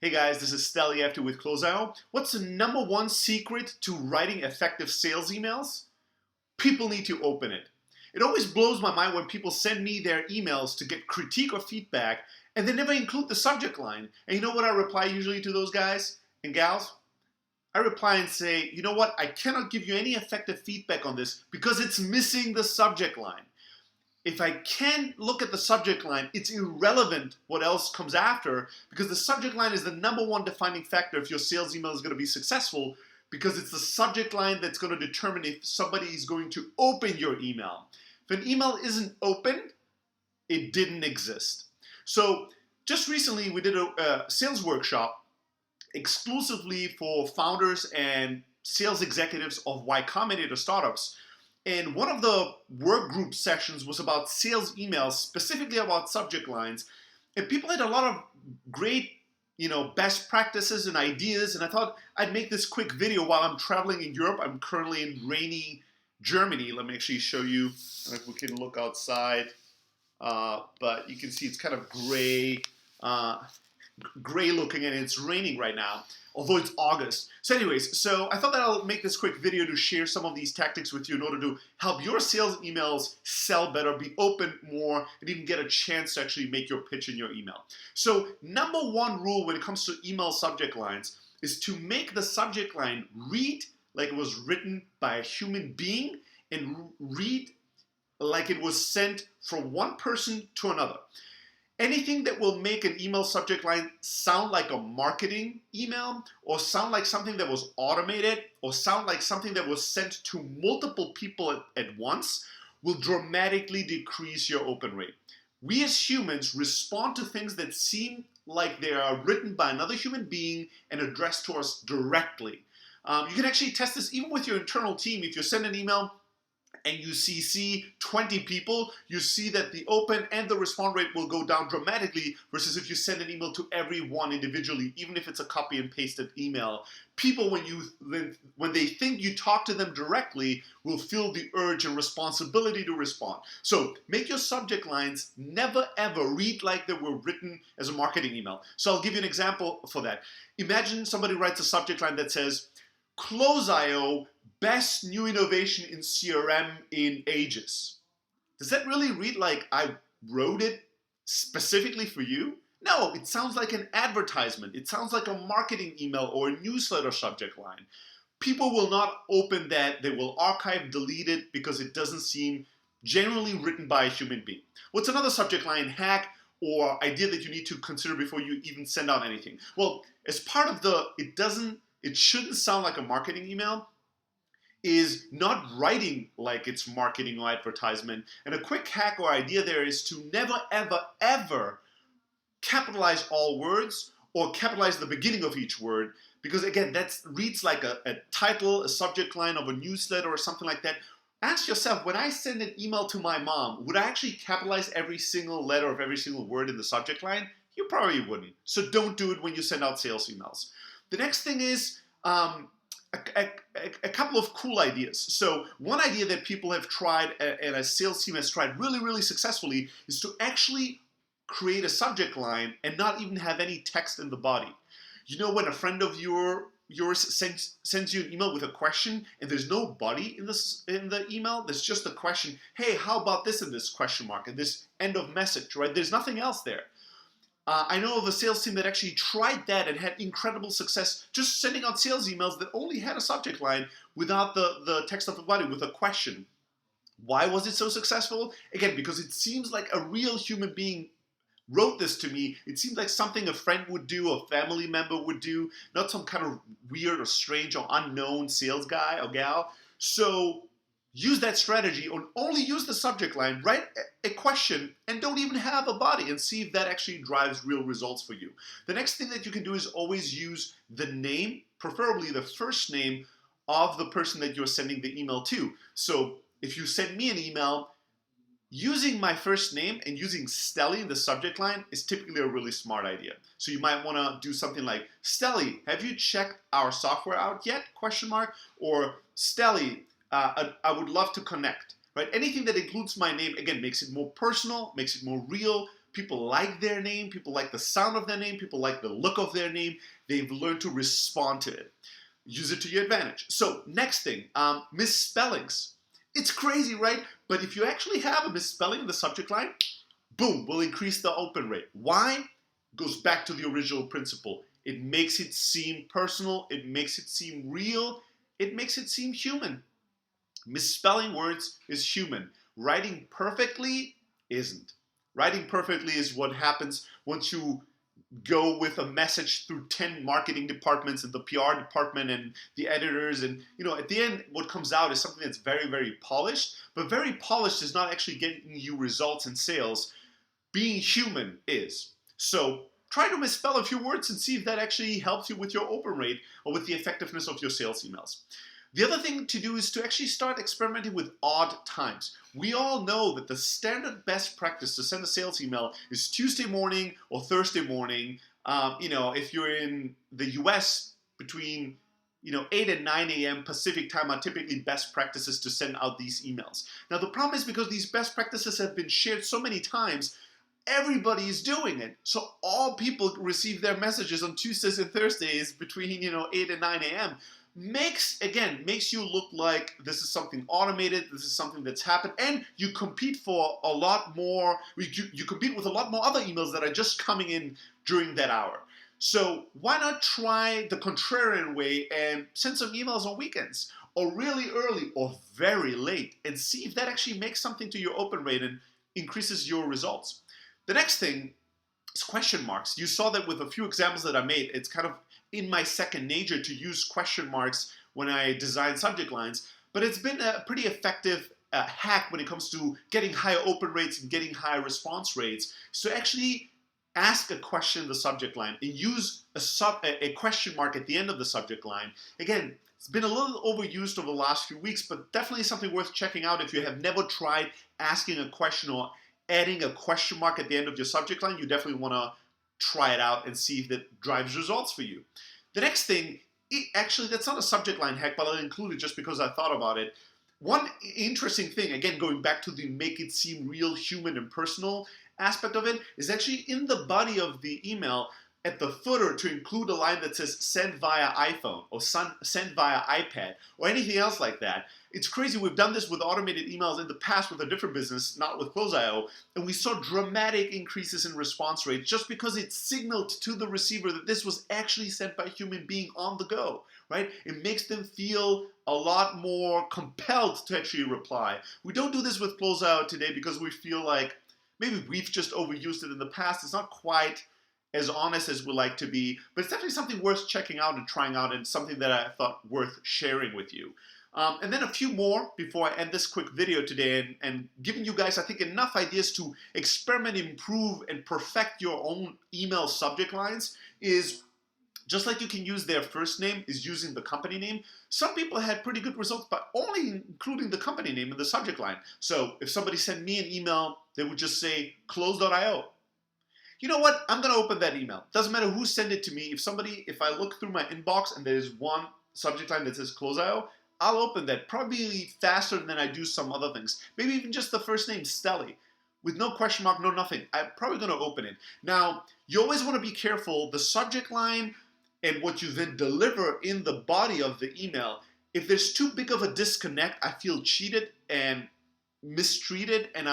Hey guys, this is Steli after with Close.io. What's the number one secret to writing effective sales emails? People need to open it. It always blows my mind when people send me their emails to get critique or feedback and they never include the subject line. And you know what I reply usually to those guys and gals? I reply and say, you know what, I cannot give you any effective feedback on this because it's missing the subject line. If I can look at the subject line, it's irrelevant what else comes after because the subject line is the number one defining factor if your sales email is going to be successful because it's the subject line that's going to determine if somebody is going to open your email. If an email isn't opened, it didn't exist. So just recently we did a sales workshop exclusively for founders and sales executives of Y Combinator startups. And one of the work group sessions was about sales emails, specifically about subject lines. And people had a lot of great, best practices and ideas. And I thought I'd make this quick video while I'm traveling in Europe. I'm currently in rainy Germany. Let me actually show you if we can look outside. But you can see it's kind of gray looking and it's raining right now, although it's August. So anyways, I thought that I'll make this quick video to share some of these tactics with you in order to help your sales emails sell better, be open more, and even get a chance to actually make your pitch in your email. So number one rule when it comes to email subject lines is to make the subject line read like it was written by a human being and read like it was sent from one person to another. Anything that will make an email subject line sound like a marketing email or sound like something that was automated or sound like something that was sent to multiple people at once will dramatically decrease your open rate. We as humans respond to things that seem like they are written by another human being and addressed to us directly. You can actually test this even with your internal team. If you send an email and you CC 20 people, you see that the open and the respond rate will go down dramatically versus if you send an email to everyone individually, even if it's a copy and pasted email. People, when they think you talk to them directly, will feel the urge and responsibility to respond. So make your subject lines never ever read like they were written as a marketing email. So I'll give you an example for that. Imagine somebody writes a subject line that says, Close.io, best new innovation in CRM in ages. Does that really read like I wrote it specifically for you? No, it sounds like an advertisement. It sounds like a marketing email or a newsletter subject line. People will not open that. They will archive, delete it because it doesn't seem genuinely written by a human being. What's another subject line hack or idea that you need to consider before you even send out anything? Well, as part of it shouldn't sound like a marketing email, is not writing like it's marketing or advertisement. And a quick hack or idea there is to never, ever, ever capitalize all words or capitalize the beginning of each word. Because again, that reads like a title, a subject line of a newsletter or something like that. Ask yourself, when I send an email to my mom, would I actually capitalize every single letter of every single word in the subject line? You probably wouldn't. So don't do it when you send out sales emails. The next thing is a couple of cool ideas. So one idea that people have tried and a sales team has tried really, really successfully is to actually create a subject line and not even have any text in the body. You know when a friend of yours sends you an email with a question and there's no body in the email, there's just a question, hey, how about this in this question mark and this end of message, right? There's nothing else there. I know of a sales team that actually tried that and had incredible success just sending out sales emails that only had a subject line without the text of the body with a question. Why was it so successful? Again, because it seems like a real human being wrote this to me. It seems like something a friend would do, a family member would do, not some kind of weird or strange or unknown sales guy or gal. So use that strategy or only use the subject line, write a question and don't even have a body and see if that actually drives real results for you. The next thing that you can do is always use the name, preferably the first name of the person that you're sending the email to. So if you send me an email, using my first name and using Steli in the subject line is typically a really smart idea. So you might want to do something like, Steli, have you checked our software out yet? Question mark. Or Steli, I would love to connect, right? Anything that includes my name, again, makes it more personal, makes it more real, People like their name, people like the sound of their name, people like the look of their name. They've learned to respond to it. Use it to your advantage. So next thing, misspellings. It's crazy, right? But if you actually have a misspelling in the subject line, boom, will increase the open rate. Why? Goes back to the original principle. It makes it seem personal. It makes it seem real. It makes it seem human. Misspelling words is human. Writing perfectly isn't. Writing perfectly is what happens once you go with a message through 10 marketing departments and the PR department and the editors, and at the end what comes out is something that's very, very polished. But very polished is not actually getting you results in sales. Being human is. So try to misspell a few words and see if that actually helps you with your open rate or with the effectiveness of your sales emails. The other thing to do is to actually start experimenting with odd times. We all know that the standard best practice to send a sales email is Tuesday morning or Thursday morning. If you're in the US, between 8 and 9 a.m. Pacific time are typically best practices to send out these emails. Now the problem is, because these best practices have been shared so many times, everybody is doing it. So all people receive their messages on Tuesdays and Thursdays between 8 and 9 a.m. Makes you look like this is something automated, this is something that's happened, and you compete for a lot more, you compete with a lot more other emails that are just coming in during that hour. So why not try the contrarian way and send some emails on weekends, or really early, or very late, and see if that actually makes something to your open rate and increases your results. The next thing is question marks. You saw that with a few examples that I made. It's kind of in my second nature to use question marks when I design subject lines, but it's been a pretty effective hack when it comes to getting higher open rates and getting higher response rates. So actually ask a question in the subject line and use a question mark at the end of the subject line. Again, it's been a little overused over the last few weeks, but definitely something worth checking out if you have never tried asking a question or adding a question mark at the end of your subject line. You definitely want to try it out and see if that drives results for you. The next thing, actually that's not a subject line hack, but I'll include it just because I thought about it. One interesting thing, again going back to the make it seem real, human, and personal aspect of it, is actually in the body of the email at the footer to include a line that says send via iPhone or send via iPad or anything else like that. It's crazy. We've done this with automated emails in the past with a different business, not with Close.io, and we saw dramatic increases in response rate just because it signaled to the receiver that this was actually sent by a human being on the go, right? It makes them feel a lot more compelled to actually reply. We don't do this with Close.io today because we feel like maybe we've just overused it in the past. It's not quite as honest as we like to be, but it's definitely something worth checking out and trying out, and something that I thought worth sharing with you. And then a few more before I end this quick video today, and giving you guys, I think, enough ideas to experiment, improve, and perfect your own email subject lines is, just like you can use their first name, is using the company name. Some people had pretty good results by only including the company name in the subject line. So if somebody sent me an email, they would just say Close.io. You know what? I'm going to open that email. Doesn't matter who sent it to me. If I look through my inbox and there's one subject line that says Close.io, I'll open that probably faster than I do some other things. Maybe even just the first name, Stelly, with no question mark, no nothing. I'm probably going to open it. Now, you always want to be careful. The subject line and what you then deliver in the body of the email, if there's too big of a disconnect, I feel cheated and mistreated, and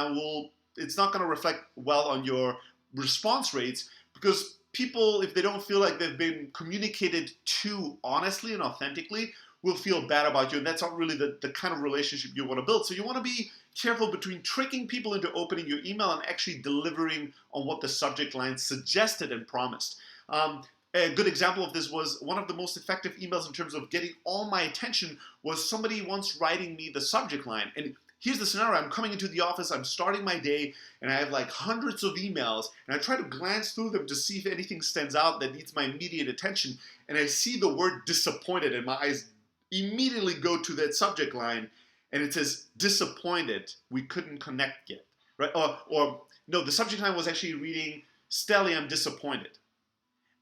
it's not going to reflect well on your response rates, because people, if they don't feel like they've been communicated to honestly and authentically, will feel bad about you, and that's not really the kind of relationship you want to build. So you want to be careful between tricking people into opening your email and actually delivering on what the subject line suggested and promised. A good example of this was one of the most effective emails in terms of getting all my attention was somebody once writing me the subject line. And here's the scenario. I'm coming into the office, I'm starting my day, and I have like hundreds of emails, and I try to glance through them to see if anything stands out that needs my immediate attention, and I see the word disappointed, and my eyes immediately go to that subject line, and it says, disappointed, we couldn't connect yet, right? Or no, the subject line was actually reading, Stelly, I'm disappointed.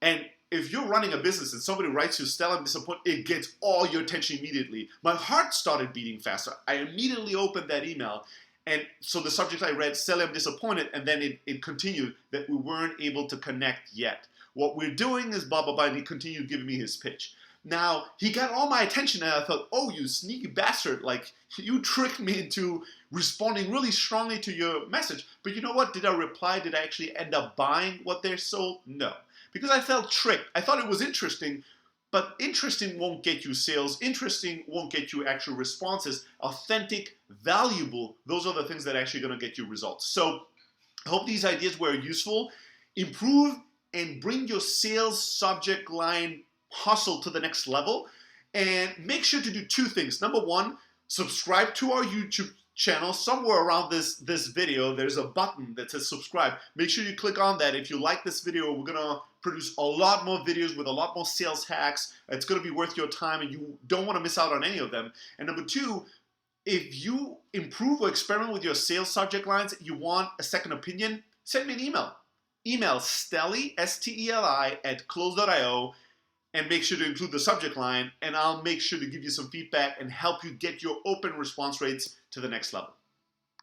And if you're running a business and somebody writes you, Stelly, I'm disappointed, it gets all your attention immediately. My heart started beating faster. I immediately opened that email, And so the subject I read, Sally, I'm disappointed, and then it continued that we weren't able to connect yet. What we're doing is blah, blah, blah, and he continued giving me his pitch. Now, he got all my attention, and I thought, oh, you sneaky bastard, like, you tricked me into responding really strongly to your message. But you know what? Did I reply? Did I actually end up buying what they sold? No. Because I felt tricked. I thought it was interesting, but interesting won't get you sales. Interesting won't get you actual responses. Authentic, valuable, those are the things that are actually going to get you results. So I hope these ideas were useful. Improve and bring your sales subject line hustle to the next level. And make sure to do two things. Number one, subscribe to our YouTube channel. Somewhere around this video, there's a button that says subscribe. Make sure you click on that. If you like this video, we're going to produce a lot more videos with a lot more sales hacks. It's going to be worth your time, and you don't want to miss out on any of them. And number two, if you improve or experiment with your sales subject lines, you want a second opinion, send me an email. Email Steli, S-T-E-L-I, @close.io, and make sure to include the subject line, and I'll make sure to give you some feedback and help you get your open response rates to the next level.